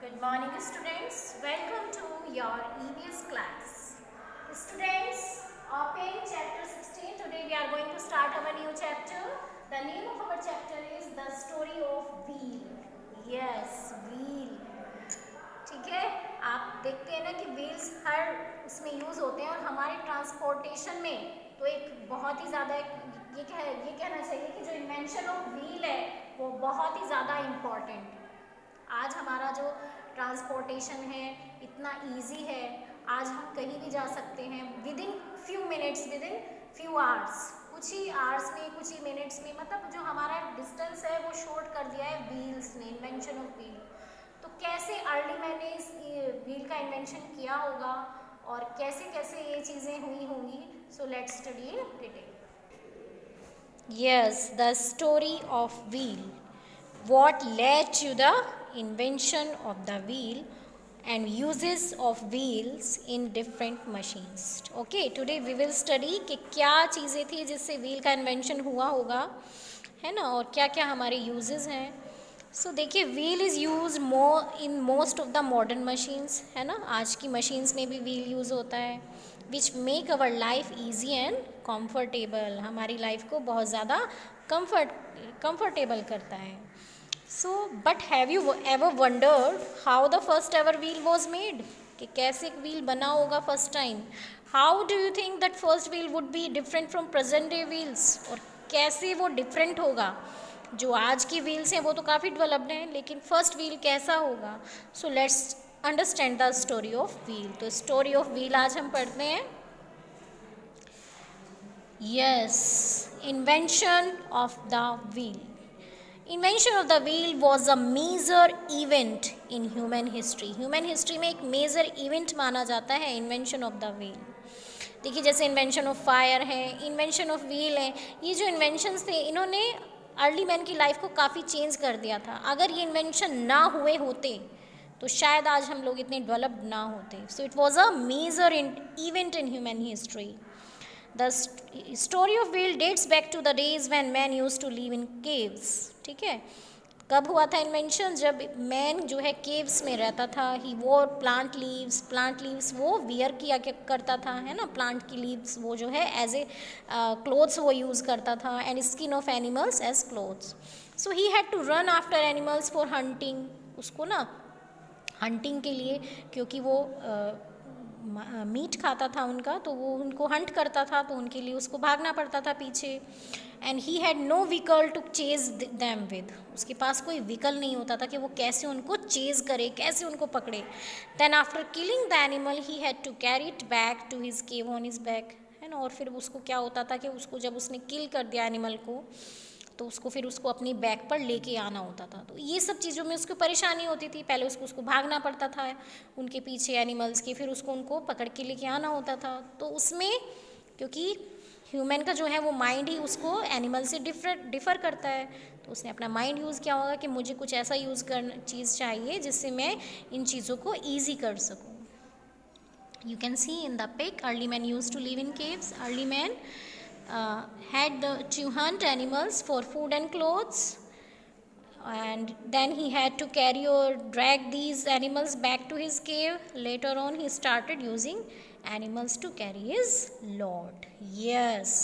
Good morning students, welcome to your EVS class. Students, open chapter 16. Today we are going to start our new chapter. The name of our chapter is The Story of Wheel. Yes, wheel. ठीक है, आप देखते हैं ना कि wheels हर उसमें use होते हैं और हमारे ट्रांसपोर्टेशन में तो एक बहुत ही ज़्यादा ये कहना चाहिए कि जो इन्वेंशन ऑफ व्हील है वो बहुत ही ज़्यादा इम्पॉर्टेंट। आज हमारा जो ट्रांसपोर्टेशन है इतना इजी है, आज हम कहीं भी जा सकते हैं with in few minutes, with in few hours, कुछ ही आवर्स में, कुछ ही मिनट्स में, मतलब जो हमारा डिस्टेंस है वो शॉर्ट कर दिया है व्हील्स ने, इन्वेंशन ऑफ व्हील। तो कैसे अर्ली मैंने इस व्हील का इन्वेंशन किया होगा और कैसे कैसे ये चीज़ें हुई होंगी, so let's study in detail. Yes, the story of wheel, what led to the invention of the wheel and uses of wheels in different machines. Okay, today we will study कि क्या चीज़ें थी जिससे व्हील का invention हुआ होगा, है ना, और क्या क्या हमारे यूजेस हैं। सो देखिए, wheel is use in most of the modern machines, है ना, आज की मशीन्स में भी व्हील यूज़ होता है, which make our life easy and comfortable, हमारी लाइफ को बहुत ज़्यादा कंफर्टेबल करता है। So, but have you ever wondered how the first ever wheel was made? कि कैसे व्हील बना होगा first time? How do you think that first wheel would be different from present day wheels? और कैसे वो different होगा? जो आज की व्हील्स हैं वो तो काफ़ी डेवलप्ड हैं, लेकिन फर्स्ट व्हील कैसा होगा? So let's understand the story of wheel. तो स्टोरी ऑफ व्हील आज हम पढ़ते हैं। Yes, invention of the wheel. Invention of the wheel was a major event in human history. Human history में एक मेजर इवेंट माना जाता है इन्वेंशन ऑफ द व्हील। देखिए, जैसे इन्वेंशन ऑफ फायर है, इन्वेंशन ऑफ व्हील है, ये जो इन्वेंशंस थे इन्होंने अर्ली मैन की लाइफ को काफ़ी चेंज कर दिया था। अगर ये इन्वेंशन ना हुए होते तो शायद आज हम लोग इतने डेवलप्ड ना होते। So it was a major event in human history. The story of wheel dates back to the days when man used to live in caves. ठीक है, कब हुआ था इन्वेंशन? जब मैन जो है केव्स में रहता था। ही वोर प्लांट लीव्स वो वियर किया करता था, है ना, प्लांट की लीव्स वो जो है एज ए क्लोथ्स वो यूज़ करता था, and skin of animals as clothes. So he had to run after animals for hunting, उसको ना हंटिंग के लिए, क्योंकि वो मीट खाता था उनका, तो वो उनको हंट करता था, तो उनके लिए उसको भागना पड़ता था पीछे। And he had no vehicle to chase them with, उसके पास कोई व्हीकल नहीं होता था कि वो कैसे उनको चेज करे, कैसे उनको पकड़े। Then after killing the animal he had to carry it back to his cave on his back, है ना, और फिर उसको क्या होता था कि उसको जब उसने किल कर दिया एनिमल को तो उसको फिर उसको अपनी बैक पर लेके आना होता था। तो ये सब चीज़ों में उसको परेशानी होती थी। पहले उसको भागना पड़ता था उनके पीछे एनिमल्स के, फिर उसको उनको पकड़ के लेके आना होता था। तो उसमें क्योंकि ह्यूमन का जो है वो माइंड ही उसको एनिमल से डिफ़र करता है, तो उसने अपना माइंड यूज़ किया होगा कि मुझे कुछ ऐसा चीज़ चाहिए जिससे मैं इन चीज़ों को ईजी कर सकूँ। You can see in the pic, early man use to live in caves. Early man had to hunt animals for food and clothes, and then he had to carry or drag these animals back to his cave. Later on he started using animals to carry his load. Yes,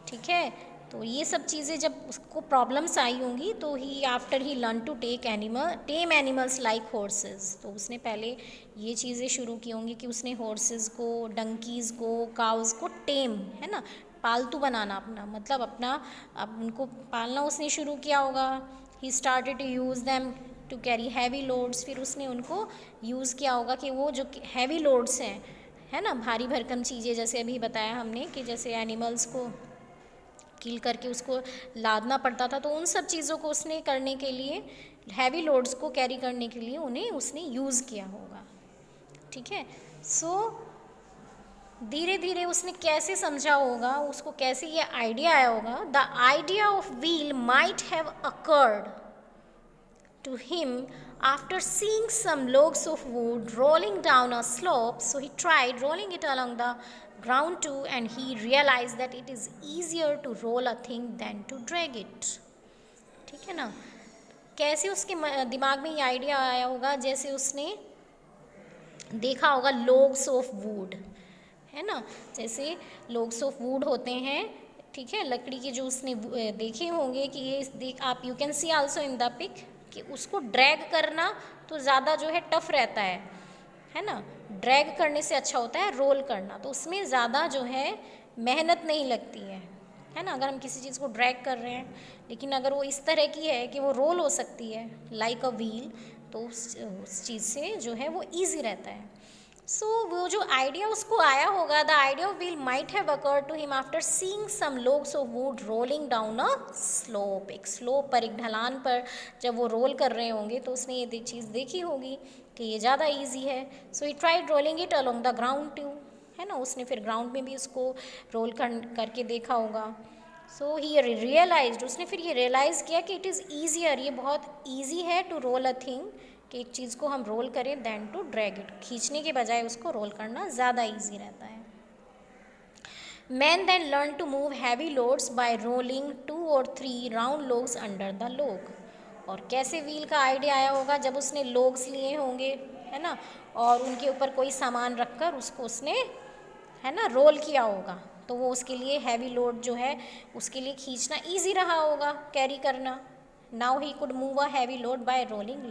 ठीक है, तो ये सब चीज़ें जब उसको problems आई होंगी तो he learn to tame animals like horses, तो उसने पहले ये चीज़ें शुरू की होंगी कि उसने हॉर्सेस को, डंकीज़ को, काउज़ को टेम, है ना, पालतू बनाना अपना, मतलब अब उनको पालना उसने शुरू किया होगा। He started to use them to carry heavy loads, फिर उसने उनको यूज़ किया होगा कि वो जो हैवी लोड्स हैं, है ना, भारी भरकम चीज़ें, जैसे अभी बताया हमने कि जैसे एनिमल्स को किल करके उसको लादना पड़ता था, तो उन सब चीज़ों को उसने करने के लिए, हैवी लोड्स को कैरी करने के लिए उन्हें उसने यूज़ किया होगा। ठीक है, सो धीरे धीरे उसने कैसे समझा होगा, उसको कैसे ये आइडिया आया होगा। The idea of wheel might have occurred to him after seeing some logs of wood rolling down a slope. So he tried rolling it along the ground too, and he realized that it is easier to roll a thing than to drag it. ठीक है ना, कैसे उसके दिमाग में ये idea आया होगा, जैसे उसने देखा होगा लोग्स ऑफ वुड, है ना, जैसे लोग्स ऑफ वुड होते हैं, ठीक है, लकड़ी के जो उसने देखे होंगे कि ये देख आप you can see also in the pic कि उसको ड्रैग करना तो ज़्यादा जो है टफ रहता है ना, ड्रैग करने से अच्छा होता है रोल करना, तो उसमें ज़्यादा जो है मेहनत नहीं लगती है ना, अगर हम किसी चीज़ को ड्रैग कर रहे हैं, लेकिन अगर वो इस तरह की है कि वो रोल हो सकती है लाइक अ व्हील, तो उस चीज़ से जो है वो ईजी रहता है। सो वो जो आइडिया उसको आया होगा, the idea of wheel might have occurred to him after seeing some logs of wood rolling down a slope, एक स्लोप पर, एक ढलान पर जब वो रोल कर रहे होंगे तो उसने ये चीज़ देखी होगी कि ये ज़्यादा ईजी है। So he tried rolling it along the ground too, है ना, उसने फिर ग्राउंड में भी उसको रोल करके देखा होगा। सो ही रियलाइज्ड, उसने फिर ये रियलाइज़ किया कि इट इज़ ईजियर, ये बहुत ईजी है टू रोल अ थिंग, कि एक चीज़ को हम रोल करें देन टू ड्रैग इट, खींचने के बजाय उसको रोल करना ज़्यादा ईजी रहता है। Man then learn to move heavy loads by rolling 2 or 3 round logs under the log, और कैसे व्हील का आइडिया आया होगा, जब उसने लोग्स लिए होंगे, है ना, और उनके ऊपर कोई सामान रखकर उसको उसने, है ना, रोल किया होगा, तो वो उसके लिए हैवी लोड जो है उसके लिए खींचना ईजी रहा होगा, कैरी करना। Now he could move a heavy load bye rolling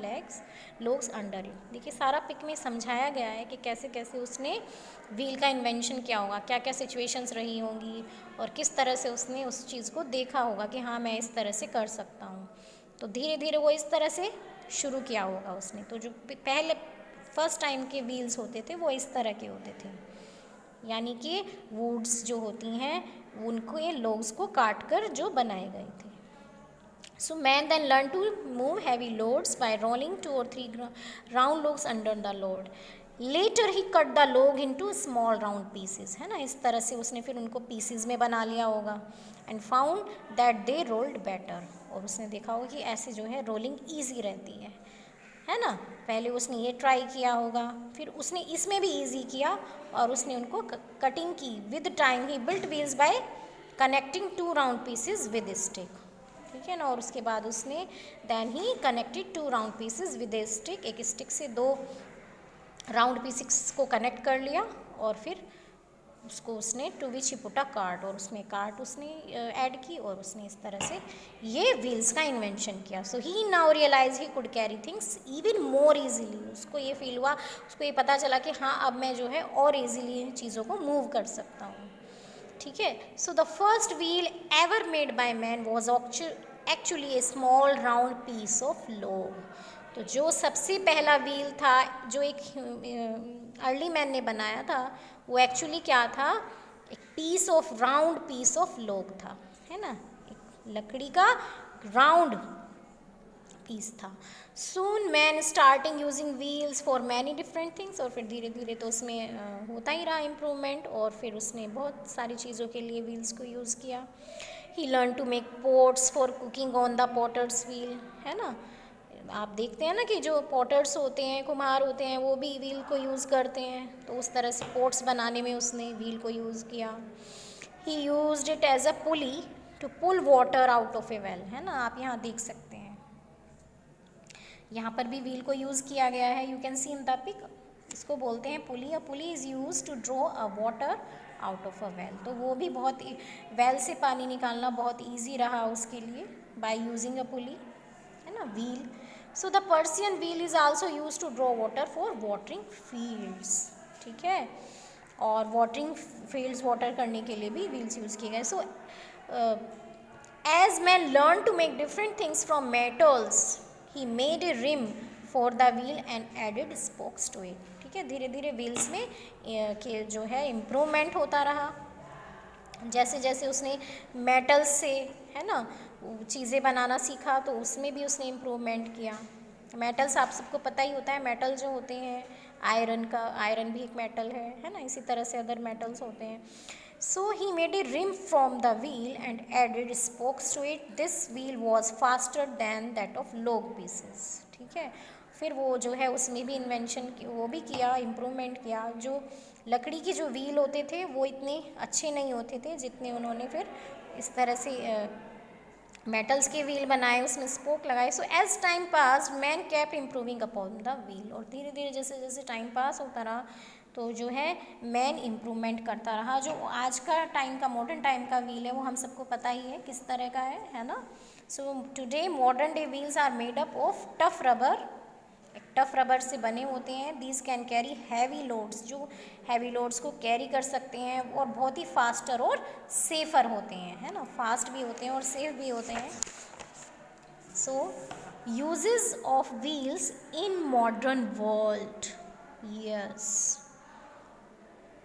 logs under it. देखिए सारा पिक में समझाया गया है कि कैसे कैसे उसने व्हील का इन्वेंशन किया होगा, क्या क्या सिचुएशंस रही होंगी, और किस तरह से उसने उस चीज़ को देखा होगा कि हाँ मैं इस तरह से कर सकता हूँ, तो धीरे धीरे वो इस तरह से शुरू किया होगा उसने। तो जो पहले फर्स्ट टाइम के व्हील्स होते थे वो इस तरह के होते थे, यानी कि वुड्स जो होती हैं उनको ये लोग्स को काट कर जो बनाए गए थे। So man then learned to move heavy loads by rolling 2 or 3 round logs under the load. Later he cut the log into small round pieces, है ना, इस तरह से उसने फिर उनको pieces में बना लिया होगा, and found that they rolled better, और उसने देखा होगा कि ऐसे जो है रोलिंग ईजी रहती है ना। पहले उसने ये ट्राई किया होगा, फिर उसने इसमें भी ईजी किया और उसने उनको कटिंग की। With time he built wheels by connecting 2 round pieces with stick, ठीक है ना, और उसके बाद उसने then he connected 2 round pieces with a stick, एक स्टिक से 2 राउंड पीसेस को कनेक्ट कर लिया, और फिर उसको उसने to which he put a cart, और उसमें कार्ट उसने ऐड की, और उसने इस तरह से ये व्हील्स का इन्वेंशन किया। So he now realise he could carry things even more easily, उसको ये फील हुआ, उसको ये पता चला कि हाँ अब मैं जो है और ईजिली इन चीज़ों को मूव कर सकता हूँ, ठीक है। So the first wheel ever made by man was actually a small round piece of log. तो जो सबसे पहला व्हील था जो एक अर्ली मैन ने बनाया था वो एक्चुअली क्या था, एक piece of round piece of log था, है ना, एक लकड़ी का राउंड पीस था। Soon man starting using wheels for many different things, और फिर धीरे धीरे तो उसमें होता ही रहा इम्प्रूवमेंट, और फिर उसने बहुत सारी चीज़ों के लिए व्हील्स को यूज़ किया। He learn to make pots for cooking on the potter's wheel, है ना, आप देखते हैं ना कि जो पॉटर्स होते हैं, कुम्हार होते हैं, वो भी व्हील को यूज़ करते हैं, तो उस तरह से पोट्स बनाने में उसने व्हील को यूज़ किया। He used it as a pulley to pull water out of a well, है ना, आप यहाँ देख सकते हैं, यहाँ पर भी व्हील को यूज़ किया गया है, you can see in the pic, इसको बोलते हैं pulley. A pulley is use to draw a water out of a well, तो वो भी बहुत, वेल से पानी निकालना बहुत ईजी रहा उसके लिए बाय यूजिंग अ पुली, है ना, wheel. So the Persian wheel is also use to draw water for watering fields, ठीक है, और वाटरिंग फील्ड्स वाटर करने के लिए भी व्हील्स यूज़ किए गए। So as man learn to make different things from metals he made a rim for the wheel and added spokes to it, ठीक है, धीरे धीरे व्हील्स में के जो है इम्प्रूवमेंट होता रहा, जैसे जैसे उसने मेटल्स से, है ना, चीज़ें बनाना सीखा तो उसमें भी उसने इम्प्रूवमेंट किया। मेटल्स आप सबको पता ही होता है, मेटल जो होते हैं आयरन का, आयरन भी एक मेटल है ना, इसी तरह से अदर मेटल्स होते हैं। So he made a rim from the wheel and added spokes to it, this wheel was faster than that of log pieces, ठीक है, फिर वो जो है उसमें भी इन्वेंशन वो भी किया, इम्प्रूवमेंट किया। जो लकड़ी के जो व्हील होते थे वो इतने अच्छे नहीं होते थे जितने उन्होंने फिर इस तरह से मेटल्स के व्हील बनाए, उसमें स्पोक लगाए. So as time pass man kept improving upon the wheel. और धीरे धीरे जैसे जैसे टाइम पास होता रहा तो जो है मैन इम्प्रूवमेंट करता रहा. जो आज का टाइम का मॉडर्न टाइम का व्हील है वो हम सबको पता ही है किस तरह का है ना. So today modern day wheels are made up of tough rubber. Tough rubber से बने होते हैं. These can carry heavy loads, जो हैवी लोड्स को कैरी कर सकते हैं, और बहुत ही फास्टर और सेफर होते हैं, है ना. फास्ट भी होते हैं और सेफ भी होते हैं. So uses of wheels in modern world. Yes,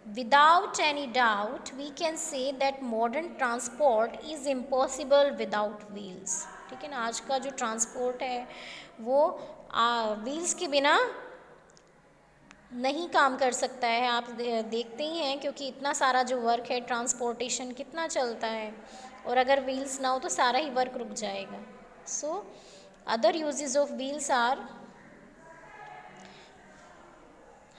without any doubt we can say that modern transport is impossible without wheels. ठीक है ना. आज का जो ट्रांसपोर्ट है वो व्हील्स के बिना नहीं काम कर सकता है. आप देखते ही हैं क्योंकि इतना सारा जो वर्क है ट्रांसपोर्टेशन कितना चलता है, और अगर व्हील्स ना हो तो सारा ही वर्क रुक जाएगा. So other uses of wheels are,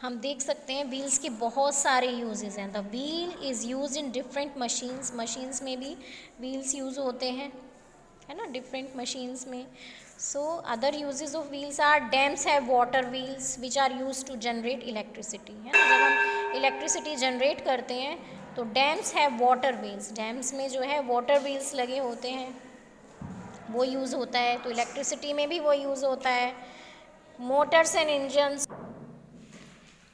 हम देख सकते हैं व्हील्स के बहुत सारे यूजेस हैं. The wheel is use in different machines. Machines में भी व्हील्स यूज़ होते हैं, है ना, डिफरेंट मशीन्स में. So other uses of wheels are, dams have water wheels which are use to generate electricity. है ना, जब हम इलेक्ट्रिसिटी जनरेट करते हैं तो dams have water wheels. Dams में जो है वाटर व्हील्स लगे होते हैं, वो यूज़ होता है. तो इलेक्ट्रिसिटी में भी वो यूज़ होता है. Motors and engines,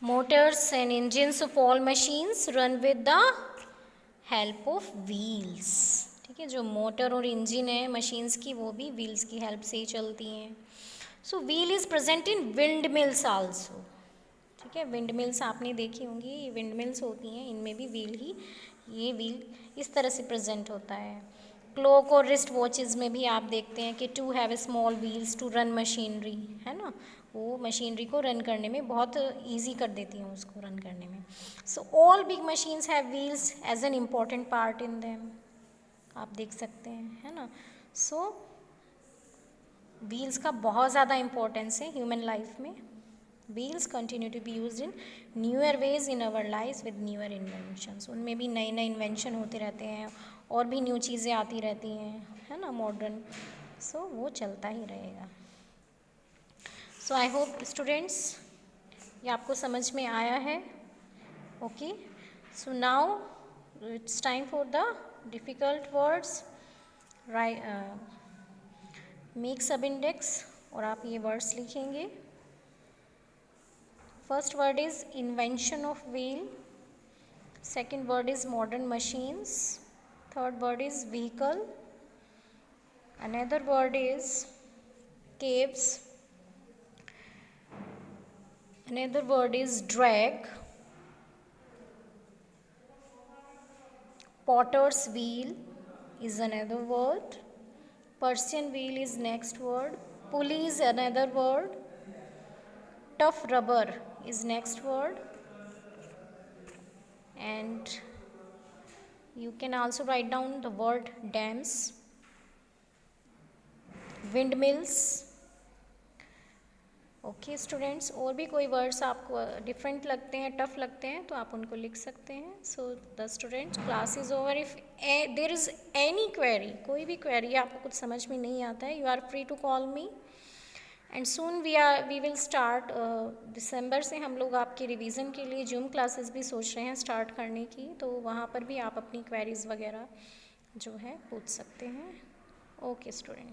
motors and engines of all machines run with the help of wheels. ठीक है, जो मोटर और इंजन है मशीन्स की वो भी व्हील्स की हेल्प से ही चलती हैं. So wheel is present in wind mills also. ठीक है, विंड मिल्स आपने देखी होंगी, ये विंड मिल्स होती हैं, इनमें भी व्हील ही, ये व्हील इस तरह से प्रेजेंट होता है. क्लॉक और रिस्ट वॉचेस में भी आप देखते हैं कि to have small wheels to run machinery. है ना, वो मशीनरी को रन करने में बहुत ईजी कर देती हैं उसको रन करने में. So all big machines have wheels as an important part in them. आप देख सकते हैं, है ना. सो व्हील्स का बहुत ज़्यादा इम्पोर्टेंस है ह्यूमन लाइफ में. Wheels continue to be used in newer ways in our life with newer inventions. उनमें भी नए नए इन्वेंशन होते रहते हैं और भी न्यू चीज़ें आती रहती हैं, है ना, मॉडर्न. सो वो चलता ही रहेगा. सो आई होप स्टूडेंट्स ये आपको समझ में आया है. Okay, so now it's time for the difficult words. Make सब इंडेक्स, और आप ये वर्ड्स लिखेंगे. First word is invention of wheel. Second word is modern machines. Third word is vehicle. Another word is caves. Another word is drag. Potter's wheel is another word. Persian wheel is next word. Pulley is another word. Tough rubber is next word. And you can also write down the word dams, windmills. Okay students, और भी कोई words आपको different लगते हैं, tough लगते हैं तो आप उनको लिख सकते हैं. So the students, class is over. If there is any query, कोई भी क्वेरी आपको कुछ समझ में नहीं आता है, you are free to call me. And soon we will start. दिसंबर से हम लोग आपकी रिवीजन के लिए जूम क्लासेस भी सोच रहे हैं स्टार्ट करने की, तो वहाँ पर भी आप अपनी क्वेरीज़ वगैरह जो है पूछ सकते हैं. Okay student.